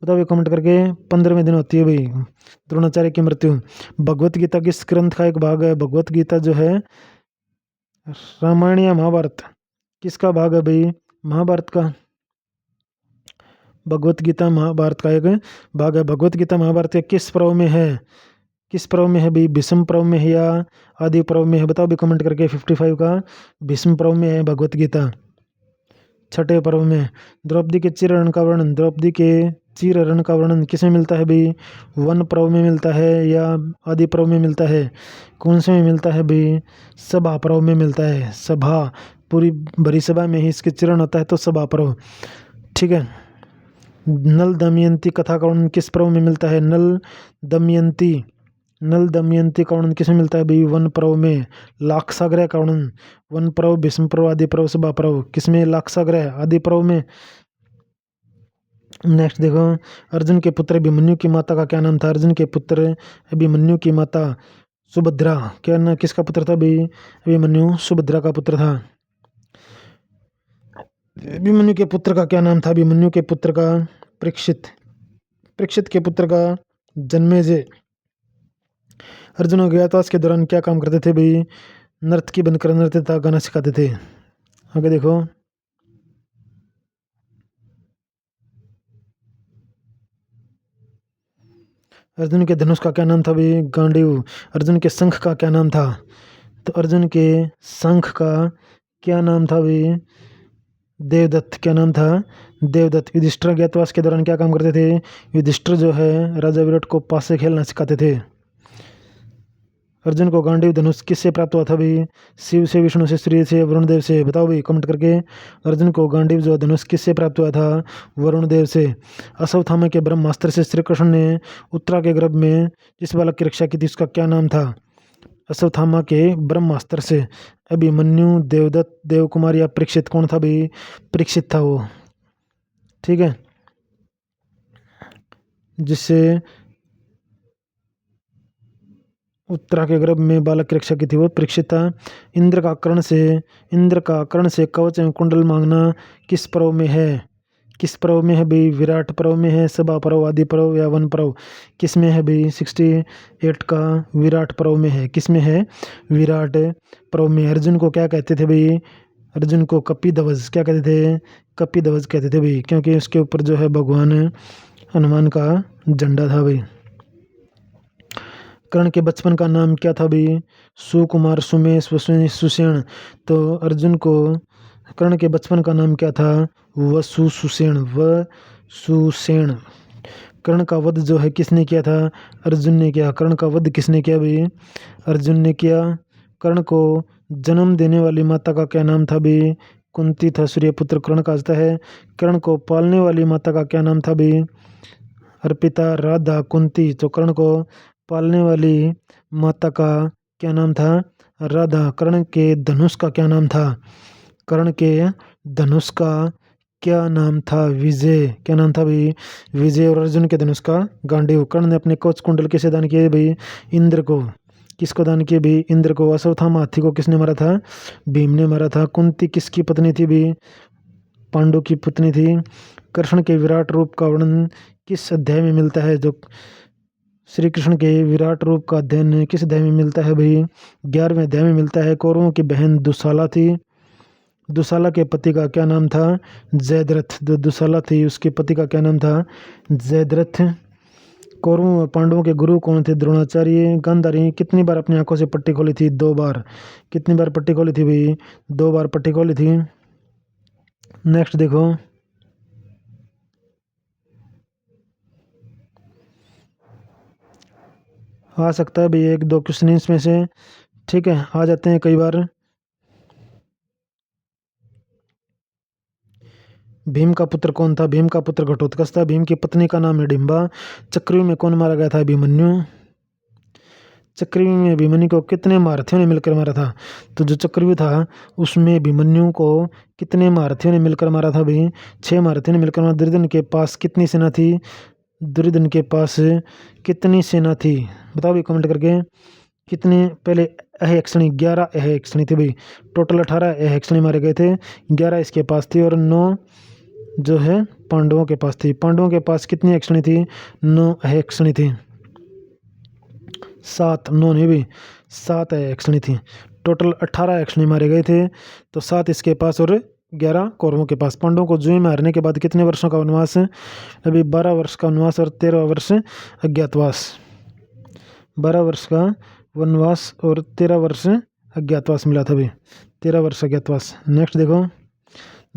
बताओ भाई कमेंट करके। 15वें दिन होती है भाई द्रोणाचार्य की मृत्यु। भगवत गीता किस ग्रंथ का एक भाग है? भगवत गीता जो है रामायण या महाभारत, किसका भाग है भाई? महाभारत का। भगवत गीता महाभारत का एक भाग है। भगवत गीता महाभारत के किस पर्व में है? किस पर्व में है भाई? भीष्म पर्व में है या आदि पर्व में है? बताओ भी कमेंट करके। 55 का भीष्म पर्व में है भगवत गीता, छठे पर्व में। द्रौपदी के चीरहरण का वर्णन, द्रौपदी के चीरहरण का वर्णन किसमें मिलता है भाई? वन पर्व में मिलता है या आदि पर्व में मिलता है? कौन से में मिलता है भाई? सभा पर्व में मिलता है। सभा, पूरी भरी सभा में ही इसके चीरण होता है, तो सभा पर्व। ठीक है। नल दमयंती कथा का वर्णन किस पर्व में मिलता है? नल दमयंती का वर्णन किसमें मिलता है भाई? वन पर्व में। लाक्षागृह का वर्णन, वन पर्व, भीष्म पर्व, आदि पर्व, सभा पर्व, किसमें? लाक्षागृह, आदि पर्व में। नेक्स्ट देखो, अर्जुन के पुत्र अभिमन्यु की माता का क्या नाम था? अर्जुन के पुत्र अभिमन्यु की माता सुभद्रा, क्या नाम, किसका पुत्र था भाई? अभिमन्यु सुभद्रा का पुत्र था। अभिमन्यु के पुत्र का क्या नाम था? अभिमन्यु के पुत्र का परीक्षित के पुत्र का जन्मेजय। अर्जुन अज्ञातवास के दौरान क्या काम करते थे भाई? नर्तकी बनकर नृत्य तथा गाना सिखाते थे। आगे देखो, अर्जुन के धनुष का क्या नाम था भाई? गांडीव। अर्जुन के शंख का क्या नाम था? तो अर्जुन के शंख का क्या नाम था भाई? देवदत्त। क्या नाम था? देवदत्त। युधिष्ठिर अज्ञातवास के दौरान क्या काम करते थे? युधिष्ठिर जो है राजा विराट को पास से खेलना सिखाते थे। अर्जुन को गांडीव धनुष किससे प्राप्त हुआ था भाई? शिव से, विष्णु से, सूर्य से, वरुण देव से? बताओ भाई कमेंट करके। अर्जुन को गांडीव जो धनुष किससे प्राप्त हुआ था? वरुण देव से। अश्वत्थामा के ब्रह्मास्त्र से श्री कृष्ण ने उत्तरा के गर्भ में जिस बालक की रक्षा की थी उसका क्या नाम था? अश्वत्थामा के ब्रह्मास्त्र से। अभिमन्यु, देवदत्त, देवकुमार या परीक्षित? कौन था भाई? परीक्षित था वो। ठीक है, जिससे उत्तरा के गर्भ में बालक की रक्षा की थी वो परीक्षित था। इंद्र का कर्ण से कवच एवं कुंडल मांगना किस पर्व में है? किस पर्व में है भाई? विराट पर्व में है, सभा पर्व, आदि पर्व या वन पर्व? किस में है भाई? 68 का विराट पर्व में है। किस में है? विराट पर्व में। अर्जुन को क्या कहते थे भाई? अर्जुन को कपिध्वज। क्या कहते थे? कपिध्वज कहते थे भाई, क्योंकि उसके ऊपर जो है भगवान हनुमान का झंडा था भाई। कर्ण के बचपन का नाम क्या था भाई? सुकुमार, सुमेश, सुषेण। तो अर्जुन को कर्ण के बचपन का नाम क्या था? वसुसेन। कर्ण का वध जो है किसने किया था? अर्जुन ने किया। कर्ण का वध किसने किया भाई? अर्जुन ने किया। कर्ण को जन्म देने वाली माता का क्या नाम था भाई? कुंती था। सूर्यपुत्र कर्ण का आता है। कर्ण को पालने वाली माता का क्या नाम था भाई? अर्पिता, राधा, कुंती। तो कर्ण को पालने वाली माता का क्या नाम था? राधा। कर्ण के धनुष का क्या नाम था? कर्ण के धनुष का क्या नाम था? विजय। क्या नाम था भाई? विजय। और अर्जुन के धनुष का गांडीव। कर्ण ने अपने कवच कुंडल किसे दान किए भाई? इंद्र को। किसको दान किए भाई? इंद्र को। अश्वत्थामा हाथी को किसने मारा था? भीम ने मारा था। कुंती किसकी पत्नी थी भाई? पांडु की पत्नी थी। कृष्ण के विराट रूप का वर्णन किस अध्याय में मिलता है? जो श्री कृष्ण के विराट रूप का अध्ययन किस अध्याय में मिलता है भाई? 11वें अध्याय में मिलता है। कौरवों की बहन दुशाला थी। दुशाला के पति का क्या नाम था? जयद्रथ। जो दुशाला थी उसके पति का क्या नाम था? जयद्रथ। कौरवों व पांडवों के गुरु कौन थे? द्रोणाचार्य। गांधारी कितनी बार अपनी आंखों से पट्टी खोली थी? 2 बार। कितनी बार पट्टी खोली थी भाई? 2 बार पट्टी खोली थी। नेक्स्ट देखो, आ सकता है भाई 1-2 क्वेश्चन इसमें से। ठीक है, आ जाते हैं कई बार। भीम का पुत्र कौन था? भीम का पुत्र घटोत्कच था। भीम की पत्नी का नाम है डिंबा। चक्रव्यूह में कौन मारा गया था? अभिमन्यु। चक्रव्यूह में अभिमन्यु को कितने महारथियों ने मिलकर मारा था? तो जो चक्रव्यूह था उसमें अभिमन्यु को कितने महारथियों ने मिलकर मारा था भाई? 6 महारथियों ने मिलकर मारा। दुर्योधन के पास कितनी सेना थी? दुर्योधन के पास कितनी सेना थी? बताओ भाई कमेंट करके। कितने? पहले अहेक्षणी 11 अहेक्षणी थे भाई। टोटल 18 अहेक्षणी मारे गए थे। 11 इसके पास थी और 9 जो है पांडवों के पास थी। पांडवों के पास कितनी अहेक्षणी थी? 9 अहेक्षणी थी। 7, 9 नहीं भाई, 7 अहेक्षणी थी। टोटल 18 अहेक्षणी मारे गए थे। तो 7 इसके पास और 11 कौरवों के पास। पांडवों को जुए में हारने के बाद कितने वर्षों का वनवास? अभी 12 वर्ष का वनवास और 13 वर्ष अज्ञातवास। 12 वर्ष का वनवास और 13 वर्ष अज्ञातवास मिला था भाई। 13 वर्ष अज्ञातवास। नेक्स्ट देखो,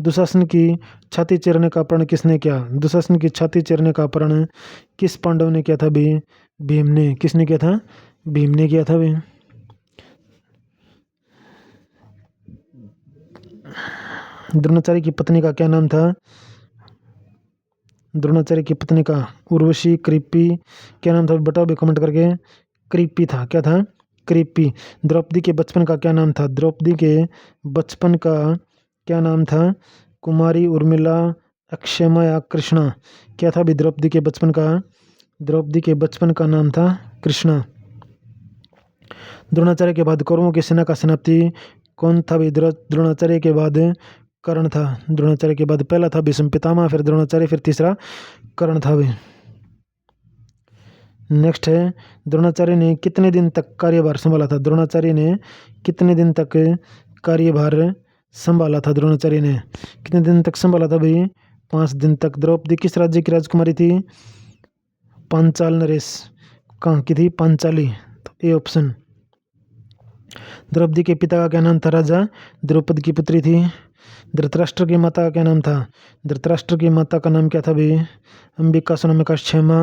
दुशासन की छाती चीरने का प्रण किसने किया? दुशासन की छाती चीरने का प्रण किस पांडव ने किया था भाई? भीम ने। किसने किया था? भीम ने किया था भाई। द्रोणाचार्य की पत्नी का क्या नाम था? द्रोणाचार्य की पत्नी का उर्वशी, कृपी। क्या नाम था बताओ भी कमेंट करके। कृपी था। क्या था? कृपी। द्रौपदी के बचपन का क्या नाम था? द्रौपदी के बचपन का क्या नाम था? कुमारी, उर्मिला, अक्षमा या कृष्णा। क्या था भी द्रौपदी के बचपन का? द्रौपदी के बचपन का नाम था कृष्णा। द्रोणाचार्य के बाद कौरवों की सेना का सेनापति कौन था भी? द्रोणाचार्य के बाद कर्ण था। द्रोणाचार्य के बाद पहला था भीष्म पितामह, फिर द्रोणाचार्य, फिर तीसरा कर्ण था भी। नेक्स्ट है, द्रोणाचार्य ने कितने दिन तक कार्यभार संभाला था? द्रोणाचार्य ने कितने दिन तक कार्यभार संभाला था? द्रोणाचार्य ने कितने दिन तक संभाला था भाई? 5 दिन तक। द्रौपदी किस राज्य की राजकुमारी थी? पांचाल नरेश। कहाँ की थी? पांचाली। तो ए ऑप्शन। द्रौपदी के पिता का क्या नाम था? राजा द्रौपदी की पुत्री थी। धृतराष्ट्र की माता का क्या नाम था? धृतराष्ट्र की माता का नाम क्या था भाई? अंबिका, सोनामिका, क्षेमा।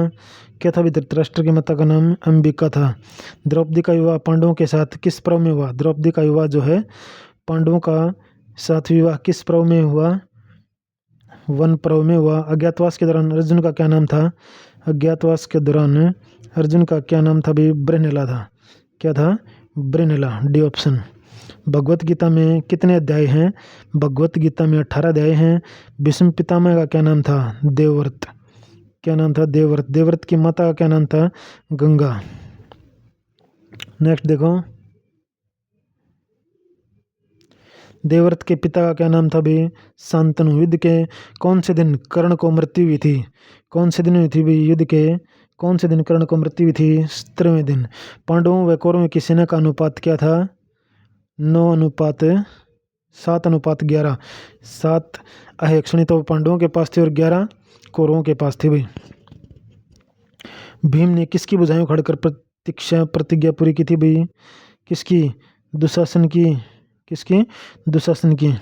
क्या था भाई धृतराष्ट्र की माता का नाम? अंबिका था। द्रौपदी का विवाह पांडवों के साथ किस पर्व में हुआ? द्रौपदी का विवाह जो है पांडवों का साथ विवाह किस पर्व में हुआ? वन पर्व में हुआ। अज्ञातवास के दौरान अर्जुन का क्या नाम था? अज्ञातवास के दौरान अर्जुन का क्या नाम था भाई? ब्रहनेला था। क्या था? ब्रहनेला। D option. भगवत गीता में कितने अध्याय हैं? भगवत गीता में 18 अध्याय हैं। भीष्म पितामह का क्या नाम था? देवव्रत। क्या नाम था? देवव्रत। देवव्रत की माता का क्या नाम था? गंगा। नेक्स्ट देखो, देवव्रत के पिता का क्या नाम था भाई? शांतनु। युद्ध के कौन से दिन कर्ण को मृत्यु हुई थी? कौन से दिन हुई थी भाई? युद्ध के कौन से दिन कर्ण को मृत्यु हुई थी? 17वें दिन। पांडवों व कौरवों की सेना का अनुपात क्या था? 7:11। 7 अहेक्षणी तो पांडवों के पास थी और 11 कौरवों के पास थी भाई। भीम ने किसकी भुजाएं उखाड़कर प्रतिज्ञा पूरी की थी भाई? किसकी? दुशासन की। किसकी? दुशासन की।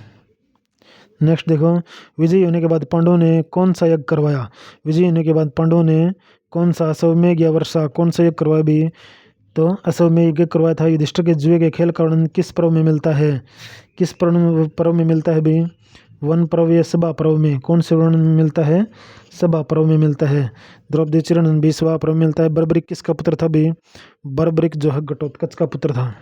नेक्स्ट देखो, विजयी होने के बाद पांडवों ने कौन सा यज्ञ करवाया? विजयी होने के बाद पांडवों ने कौन सा अश्वमेध या वर्षा कौन सा यज्ञ करवाया भी? तो अश्वमेध यज्ञ करवाया था। युधिष्ठिर के जुए के खेल का वर्णन किस पर्व में मिलता है? किस पर्व में मिलता है भी? वन पर्व या सभा पर्व में? कौन से वर्णन में मिलता है? सभा पर्व में मिलता है। द्रौपदी चिरण 20वां पर्व में मिलता है। बर्बरिक किसका पुत्र था भी? बर्बरिक जो है घटोत्कच का पुत्र था।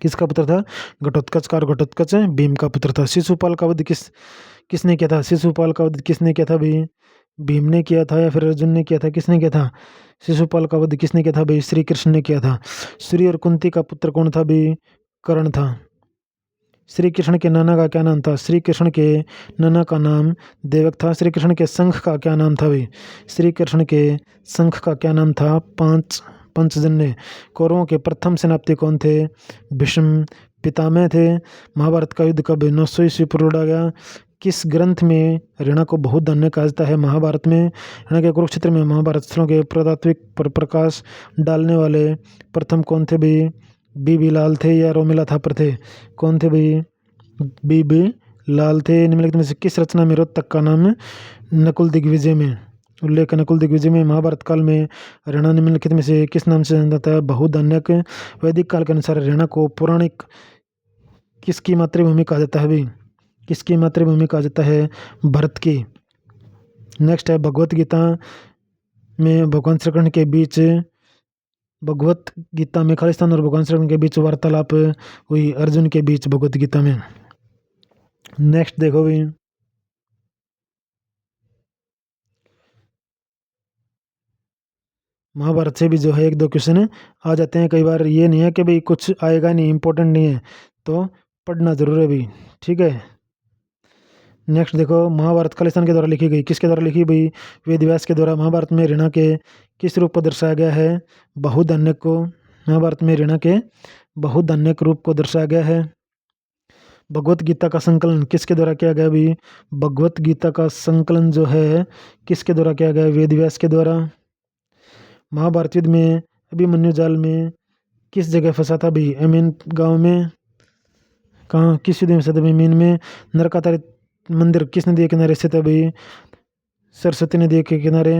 किसका पुत्र था? घटोत्कच का। और घटोत्कच भीम का पुत्र था। शिशुपाल का वध किसने किया था? शिशुपाल का वध किसने किया था भी? भीम ने किया था या फिर अर्जुन ने किया था? किसने किया था? शिशुपाल का वध किसने किया था भाई? श्री कृष्ण ने किया था। श्री और कुंती का पुत्र कौन था भी? कर्ण था। श्री कृष्ण के नाना का क्या नाम था? श्री कृष्ण के नाना का नाम देवक था। श्री कृष्ण के शंख का क्या नाम था भाई? श्री कृष्ण के शंख का क्या नाम था? पंचजन्य। कौरवों के प्रथम सेनापति कौन थे? भीष्म पितामह थे। महाभारत का युद्ध कब 900 ईस्वी पूर्व लड़ा गया? किस ग्रंथ में हरियाणा को बहुत धन्य कहा जाता है? महाभारत में। हरियाणा के कुरुक्षेत्र में महाभारत स्थलों के पुरातात्विक पर प्रकाश डालने वाले प्रथम कौन थे भी? बी लाल थे या रोमिला थापर थे? कौन थे भाई? बी लाल थे। निम्नलिखित में से किस रचना में रोहतक का नाम नकुल दिग्विजय में उल्लेख? नकुल दिग्विजय में। महाभारत काल में हरियाणा निम्नलिखित में से किस नाम से जाना जाता है? बहुधान्यक। वैदिक काल के अनुसार हरियाणा को पौराणिक किसकी मातृभूमि कहा जाता है भाई? किसकी मातृभूमि कहा जाता है? भरत की। नेक्स्ट है, भगवत गीता में भगवान श्री कृष्ण के बीच भगवत गीता में खालिस्तान और भगवान श्री कृष्ण के बीच वार्तालाप हुई अर्जुन के बीच भगवत गीता में। नेक्स्ट देखो भाई, महाभारत से भी जो है एक दो क्वेश्चन आ जाते हैं कई बार। ये नहीं है कि भाई कुछ आएगा नहीं, इंपॉर्टेंट नहीं है, तो पढ़ना जरूर है भाई, ठीक है। नेक्स्ट देखो, महाभारत खालिस्तान के द्वारा लिखी गई। किसके द्वारा लिखी भाई? वेद व्यास के द्वारा। महाभारत में ऋणा के किस रूप को दर्शाया गया है? बहुधान्यक को। महाभारत में ऋणा के बहुधान्यक रूप को दर्शाया गया है। भगवत गीता का संकलन किसके द्वारा किया गया भाई? भगवत गीता का संकलन जो है किसके द्वारा किया गया? वेद व्यास के द्वारा। महाभारत युद्ध में अभिमन्यु जाल में किस जगह फंसा था भाई? अमीन गांव में। कहाँ? किस युद्ध में फंसा था भाई? मीन में। नरकातारित मंदिर किस नदी के किनारे स्थित है भाई? सरस्वती नदी के किनारे।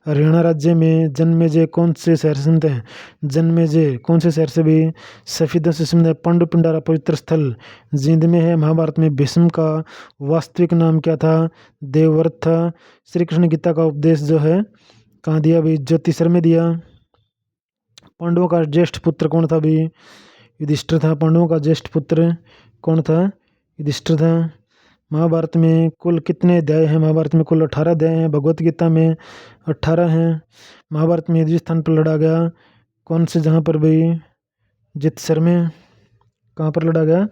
हरियाणा राज्य में जन्मेजय कौन से शहर से संबंधित है? जन्मेजय कौन से शहर से भी? सफीदों से संबंधित है। पांडु पिंडारा पवित्र स्थल जींद में है। महाभारत में भीष्म का वास्तविक नाम क्या था? देवव्रत था। श्री कृष्ण गीता का उपदेश जो है कहाँ दिया भाई? ज्योतिषर में दिया। पांडवों का ज्येष्ठ पुत्र कौन था भाई? युधिष्ठिर था। पांडवों का ज्येष्ठ पुत्र कौन था? युधिष्ठिर था। महाभारत में कुल कितने अध्याय हैं? महाभारत में कुल 18 अध्याय हैं। भगवत गीता में 18 हैं। महाभारत में जिस स्थान पर लड़ा गया कौन से? जहाँ पर भाई? जितसर में। कहाँ पर लड़ा गया?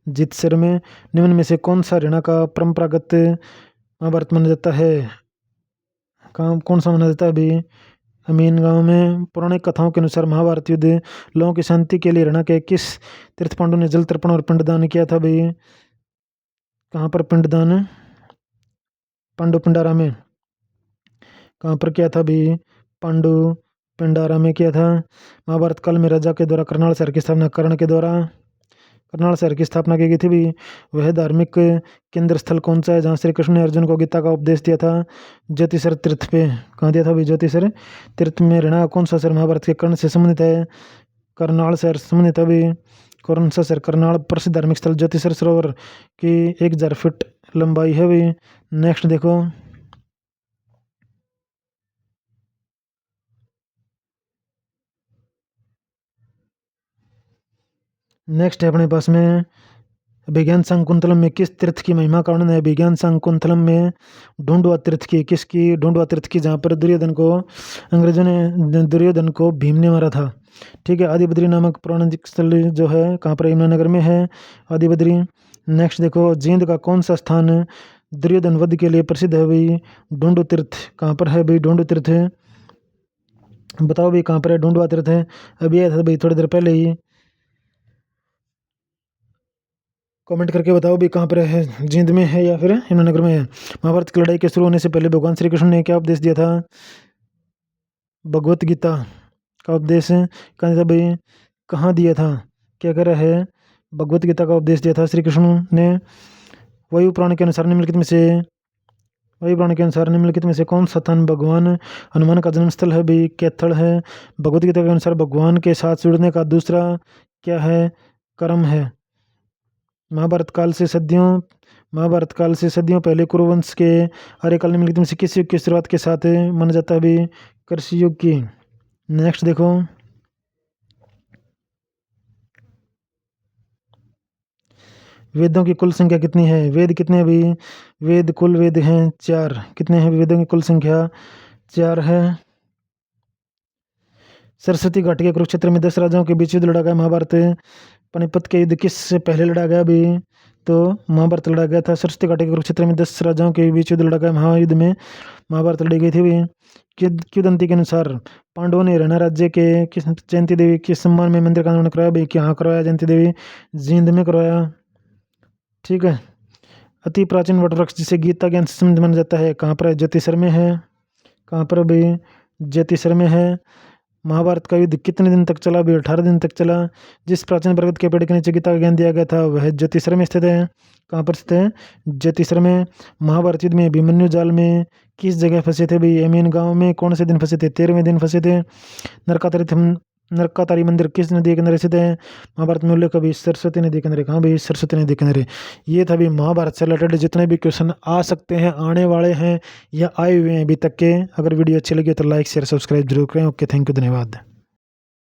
जितसर में। निम्न में से कौन सा हरियाणा का परंपरागत महाभारत माना जाता है? कहाँ कौन सा माना जाता है भाई? अमीन गांव में। पौराणिक कथाओं के अनुसार महाभारत युद्ध लोगों की शांति के लिए हरियाणा के किस तीर्थ पांडु ने जल तर्पण और पिंडदान किया था भाई? कहाँ पर पिंडदान? पांडु पिंडारा में। कहाँ पर किया था भाई? पांडु पिंडारा में किया था। महाभारत काल में राजा के द्वारा करनाल शहर की स्थापना कर्ण के द्वारा करनाल शहर की स्थापना की गई थी भी। वह धार्मिक केंद्र स्थल कौन सा है जहाँ श्री कृष्ण ने अर्जुन को गीता का उपदेश दिया था? ज्योतिषर तीर्थ पे। कहाँ दिया था भाई? ज्योतिषर तीर्थ में। हरियाणा कौन सा शहर महाभारत के कर्ण से संबंधित है? करनाल शहर संबंधित है भी। कौन सा शहर? करनाल। प्रसिद्ध धार्मिक स्थल ज्योतिषर सरोवर की 1000 फीट लंबाई है भी। नेक्स्ट देखो, नेक्स्ट है अपने पास में विज्ञान शाकुंतलम में किस तीर्थ की महिमा का वर्णन है? विज्ञान शाकुंतलम में ढूंढवा तीर्थ की। किसकी? ढूंढवा तीर्थ की, जहाँ पर दुर्योधन को अंग्रेजों ने दुर्योधन को भीम ने मारा था, ठीक है। आदिबद्री नामक पौराणिक स्थल जो है कहाँ पर? यमुनानगर में है आदिबद्री। नेक्स्ट देखो, जींद का कौन सा स्थान दुर्योधन वध के लिए प्रसिद्ध है भाई? ढूंढू तीर्थ। कहाँ पर है भाई ढूंढू तीर्थ? बताओ भाई कहाँ पर है ढूंढवा तीर्थ? है अभी आया था भाई थोड़ी देर पहले ही। कमेंट करके बताओ भी कहाँ पर है, जींद में है या फिर यमुनानगर में है। महाभारत की लड़ाई के शुरू होने से पहले भगवान श्री कृष्ण ने क्या उपदेश दिया था? भगवत गीता का उपदेश कहाँ दिया था भाई? कहाँ दिया था? क्या कह रहा है? भगवत गीता का उपदेश दिया था श्री कृष्ण ने। वायु पुराण के अनुसार निम्नलिखित में से कौन सा स्थान भगवान हनुमान का जन्म स्थल है? भी कैथल है। भगवत गीता के अनुसार भगवान के साथ जुड़ने का दूसरा क्या है? कर्म है। महाभारत काल से सदियों पहले कुरुवंश के आर्यकाल निम्नलिखित में से किस युग की शुरुआत के साथ माना जाता है? भी कृषि युग की। नेक्स्ट देखो, वेदों की कुल संख्या कितनी है? वेद कितने हैं भी? कुल वेद हैं 4। कितने हैं वेदों की कुल संख्या? 4 है। सरस्वती घाटी के कुरुक्षेत्र में 10 राजाओं के बीच युद्ध लड़ा गया। महाभारत पानीपत के युद्ध किस से पहले लड़ा गया भी? तो महाभारत लड़ा गया था। सरस्वती घाटी के कुरुक्षेत्र में 10 राजाओं के बीच युद्ध लड़ा गया। महायुद्ध में महाभारत लड़ी गई थी भी। किंवदंती के अनुसार पांडवों ने हरियाणा राज्य के किस जयंती देवी के सम्मान में मंदिर का निर्माण कराया भी? कहाँ करवाया? जयंती देवी जींद में करवाया। ठीक है। अति प्राचीन वटवृक्ष जिसे गीता ज्ञान से संबंध माना जाता है कहाँ पर है? ज्योतिषर में है। कहाँ पर भी? ज्योतिषर में है। महाभारत का युद्ध कितने दिन तक चला भी? 18 दिन तक चला। जिस प्राचीन बरगद के पेड़ के नीचे गीता का ज्ञान दिया गया था वह ज्योतिषर में स्थित है। कहाँ पर स्थित है? ज्योतिषर में। महाभारत युद्ध में अभिमन्यु जाल में किस जगह फंसे थे भी? अमीन गांव में। कौन से दिन फंसे थे? 13वें दिन फंसे थे। नरकातारी मंदिर किस नदी के किनारे स्थित है? महाभारत में उल्लेख अभी सरस्वती नदी के किनारे। कहाँ भी? सरस्वती नदी के किनारे। ये था भी महाभारत से रिलेटेड जितने भी क्वेश्चन आ सकते हैं, आने वाले हैं या आए हुए हैं अभी तक के। अगर वीडियो अच्छी लगी तो लाइक शेयर सब्सक्राइब जरूर करें। ओके, थैंक यू, धन्यवाद।